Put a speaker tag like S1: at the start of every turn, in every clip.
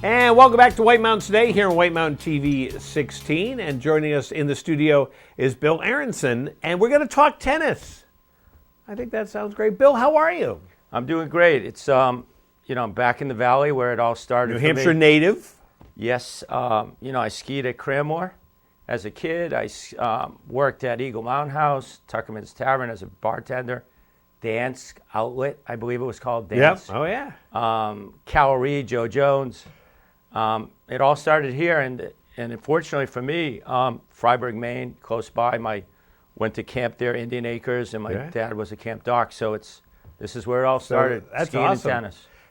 S1: And welcome back to White Mountains Today here on White Mountain TV 16. And joining us in the studio is Bill Aronson, and we're going to talk tennis. I think that sounds great. Bill, how are you?
S2: I'm doing great. It's I'm back in the valley where it all started.
S1: New Hampshire native.
S2: Yes. I skied at Cranmore as a kid. I worked at Eagle Mountain House, Tuckerman's Tavern as a bartender. Dance Outlet, I believe it was called. Dance.
S1: Yep. Oh yeah.
S2: Cal Reed, Joe Jones. It all started here, and unfortunately for me, Freiburg, Maine, close by. Went to camp there, Indian Acres, and my dad was a camp doc. So this is where it all started.
S1: That's
S2: skiing
S1: awesome.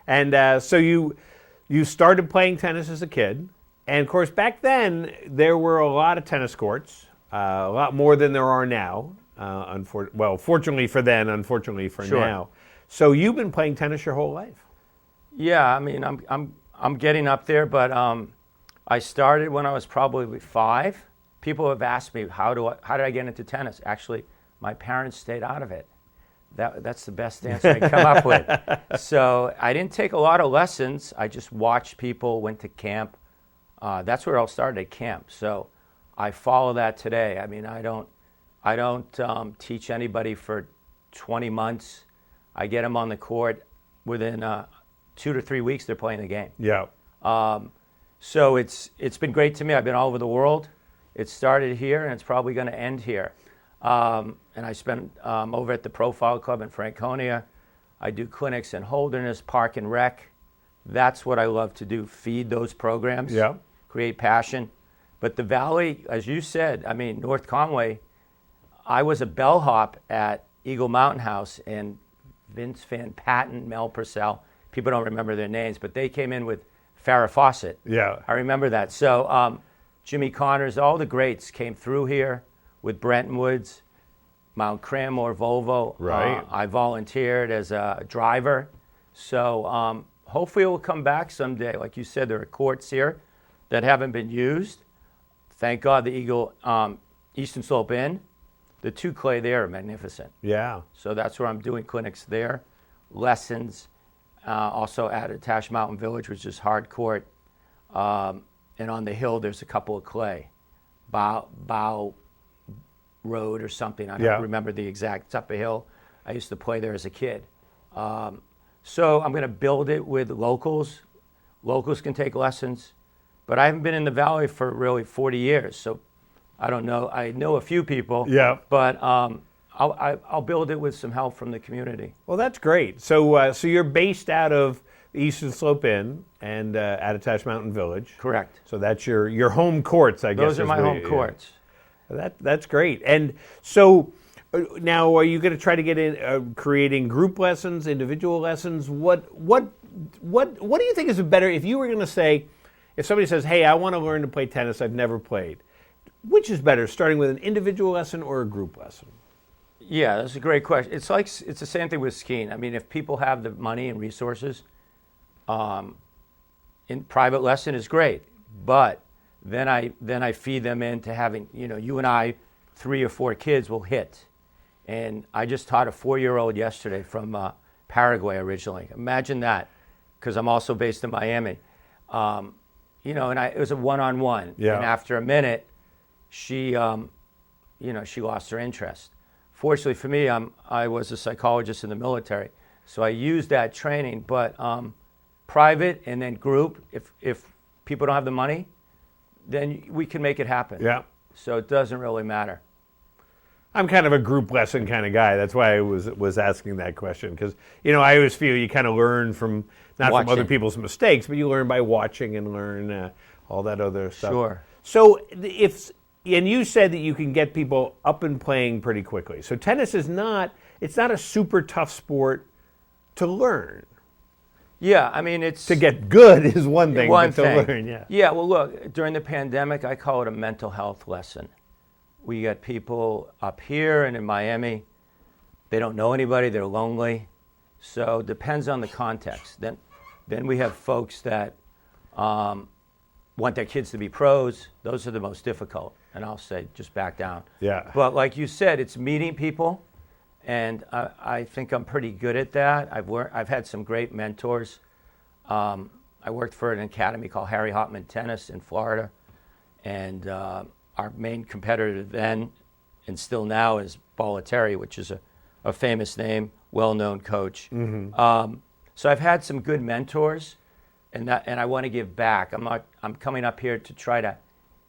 S2: And tennis.
S1: And so you started playing tennis as a kid, and of course back then there were a lot of tennis courts, a lot more than there are now. Fortunately for then, unfortunately for now. So you've been playing tennis your whole life.
S2: Yeah, I mean I'm getting up there, but I started when I was probably 5. People have asked me how did I get into tennis? Actually, my parents stayed out of it. That's the best answer I can come up with. So I didn't take a lot of lessons. I just watched people, went to camp. That's where it all started, at camp. So I follow that today. I mean, I don't teach anybody for 20 months. I get them on the court within 2 to 3 weeks. They're playing the game.
S1: Yeah.
S2: So it's been great to me. I've been all over the world. It started here, and it's probably going to end here. And I spent over at the Profile Club in Franconia. I do clinics in Holderness, Park and Rec. That's what I love to do, feed those programs, create passion. But the Valley, as you said, I mean, North Conway, I was a bellhop at Eagle Mountain House, and Vince Van Patten, Mel Purcell, people don't remember their names, but they came in with Farrah Fawcett.
S1: Yeah.
S2: I remember that. So Jimmy Connors, all the greats came through here with Brenton Woods, Mount Cranmore, Volvo.
S1: Right.
S2: I volunteered as a driver. So hopefully it will come back someday. Like you said, there are courts here that haven't been used. Thank God the Eagle Eastern Slope Inn. The 2 clay there are magnificent.
S1: Yeah.
S2: So that's where I'm doing clinics there, lessons, also at Attitash Mountain Village, which is hard court. And on the hill, there's a couple of clay, Bow Road or something. I don't remember the exact. It's up a hill. I used to play there as a kid. So I'm going to build it with locals. Locals can take lessons. But I haven't been in the Valley for really 40 years, so I don't know. I know a few people.
S1: Yeah.
S2: But I'll build it with some help from the community.
S1: Well, that's great. So you're based out of the Eastern Slope Inn and Attitash Mountain Village.
S2: Correct.
S1: So that's your home courts, I guess.
S2: Those are my home courts.
S1: That's great. And so now, are you going to try to get in creating group lessons, individual lessons? What do you think is better if you were going to say, if somebody says, "Hey, I want to learn to play tennis. I've never played," which is better, starting with an individual lesson or a group lesson?
S2: Yeah, that's a great question. It's the same thing with skiing. I mean, if people have the money and resources, in private lesson is great, but then I feed them into having, you and I, 3 or 4 kids will hit. And I just taught a 4-year-old yesterday from Paraguay originally. Imagine that, because I'm also based in Miami. And it was a one-on-one.
S1: Yeah.
S2: And after a minute, she lost her interest. Fortunately for me, I was a psychologist in the military, so I used that training. But private and then group, if people don't have the money, then we can make it happen.
S1: Yeah.
S2: So it doesn't really matter.
S1: I'm kind of a group lesson kind of guy. That's why I was asking that question, because I always feel you kind of learn from not
S2: Watching.
S1: from other people's mistakes, but you learn by watching and learn all that other stuff.
S2: Sure.
S1: So and you said that you can get people up and playing pretty quickly. So tennis it's not a super tough sport to learn.
S2: Yeah, I mean, it's...
S1: To get good is one thing, but to learn, yeah.
S2: Yeah, well, look, during the pandemic, I call it a mental health lesson. We got people up here and in Miami, they don't know anybody, they're lonely. So it depends on the context. Then we have folks that want their kids to be pros. Those are the most difficult. And I'll say, just back down.
S1: Yeah.
S2: But like you said, it's meeting people. And I think I'm pretty good at that. I've had some great mentors. I worked for an academy called Harry Hopman Tennis in Florida, and our main competitor then and still now is Bartlett, which is a famous name, well-known coach. So I've had some good mentors, and I want to give back. I'm coming up here to try to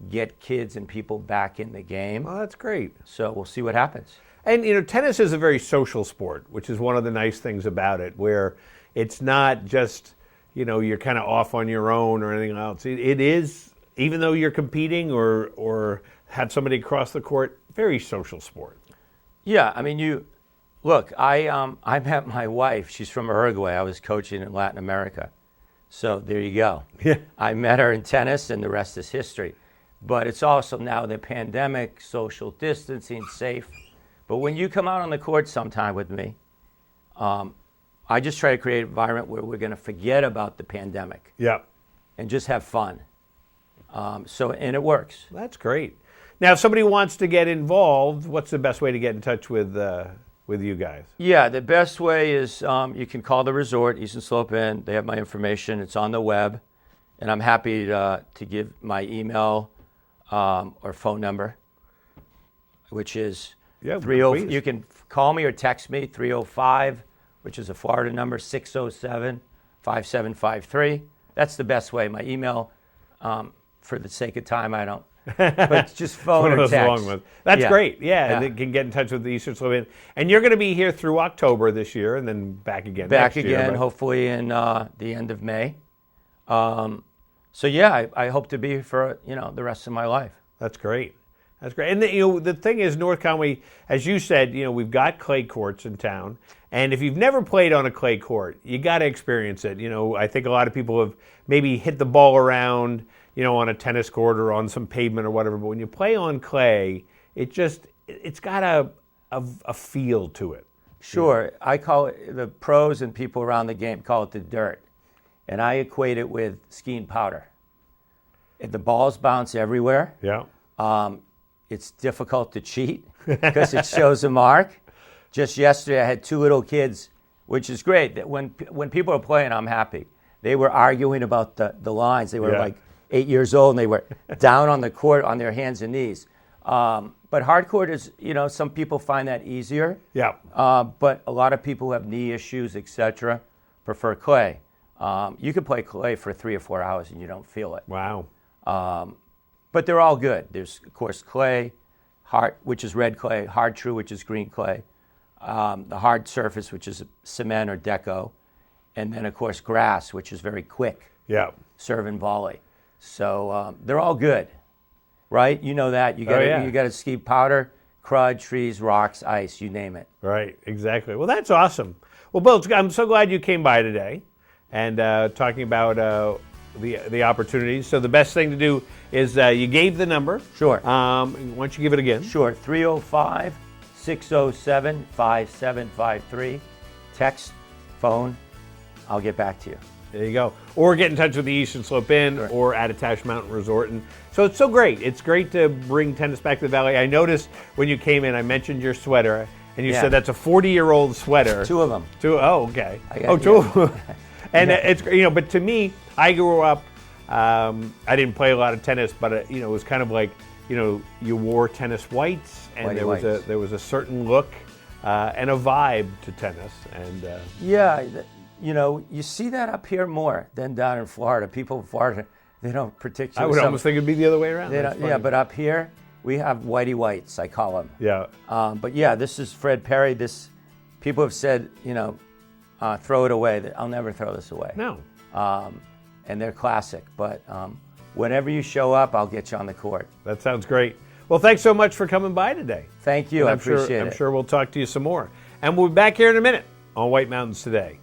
S2: get kids and people back in the game.
S1: Well, that's great.
S2: So we'll see what happens.
S1: And, tennis is a very social sport, which is one of the nice things about it, where it's not just, you're kind of off on your own or anything else. It is, even though you're competing or have somebody across the court, very social sport.
S2: Yeah, I mean, look, I met my wife. She's from Uruguay. I was coaching in Latin America. So there you go.
S1: Yeah.
S2: I met her in tennis, and the rest is history. But it's also now the pandemic, social distancing, safe. But when you come out on the court sometime with me, I just try to create an environment where we're going to forget about the pandemic.
S1: Yeah.
S2: And just have fun. And it works.
S1: That's great. Now, if somebody wants to get involved, what's the best way to get in touch with you guys?
S2: Yeah, the best way is you can call the resort, Eastern Slope Inn. They have my information. It's on the web. And I'm happy to give my email or phone number, which is 30. You can call me or text me, 305, which is a Florida number, 607-5753. That's the best way. My email, for the sake of time, I don't. But just phone or text.
S1: That's great. Yeah, they can get in touch with the Eastern Slope Inn. And you're going to be here through October this year, and then back again next year,
S2: hopefully in the end of May. So yeah, I hope to be here for the rest of my life.
S1: That's great. That's great. And the thing is, North Conway, as you said, we've got clay courts in town, and if you've never played on a clay court, you got to experience it. I think a lot of people have maybe hit the ball around, on a tennis court or on some pavement or whatever. But when you play on clay, it's got a feel to it.
S2: Sure, I call it, the pros and people around the game call it the dirt, and I equate it with skiing powder. The balls bounce everywhere.
S1: Yeah.
S2: It's difficult to cheat because it shows a mark. Just yesterday, I had two little kids, which is great. That when people are playing, I'm happy. They were arguing about the lines. They were like 8 years old, and they were down on the court on their hands and knees. But hard court is, some people find that easier.
S1: Yeah.
S2: But a lot of people who have knee issues, etc., prefer clay. You can play clay for 3 or 4 hours and you don't feel it.
S1: Wow.
S2: But they're all good. There's, of course, clay, hard, which is red clay, hard true, which is green clay, the hard surface, which is cement or deco, and then, of course, grass, which is very quick.
S1: Yeah.
S2: Serve and volley. So they're all good, right? You know that. You got to ski powder, crud, trees, rocks, ice, you name it.
S1: Right, exactly. Well, that's awesome. Well, Bill, I'm so glad you came by today and talking about the opportunities. So the best thing to do is you gave the number.
S2: Sure.
S1: Why don't you give it again?
S2: Sure. 305-607-5753. Text, phone. I'll get back to you.
S1: There you go. Or get in touch with the Eastern Slope Inn or Attitash Mountain Resort. And so it's so great. It's great to bring tennis back to the Valley. I noticed when you came in, I mentioned your sweater, and you said that's a 40-year-old sweater.
S2: Two of them.
S1: Oh, okay. Two of them. And it's, but to me, I grew up, I didn't play a lot of tennis, but it was kind of like, you wore tennis whites, and there was a certain look and a vibe to tennis. And
S2: you see that up here more than down in Florida. People in Florida, they don't particularly.
S1: I would almost think it'd be the other way around.
S2: But up here, we have whitey whites, I call them.
S1: Yeah.
S2: But this is Fred Perry. People have said, throw it away. I'll never throw this away.
S1: No.
S2: And they're classic. But whenever you show up, I'll get you on the court.
S1: That sounds great. Well, thanks so much for coming by today.
S2: Thank you. I appreciate it.
S1: I'm sure we'll talk to you some more. And we'll be back here in a minute on White Mountains Today.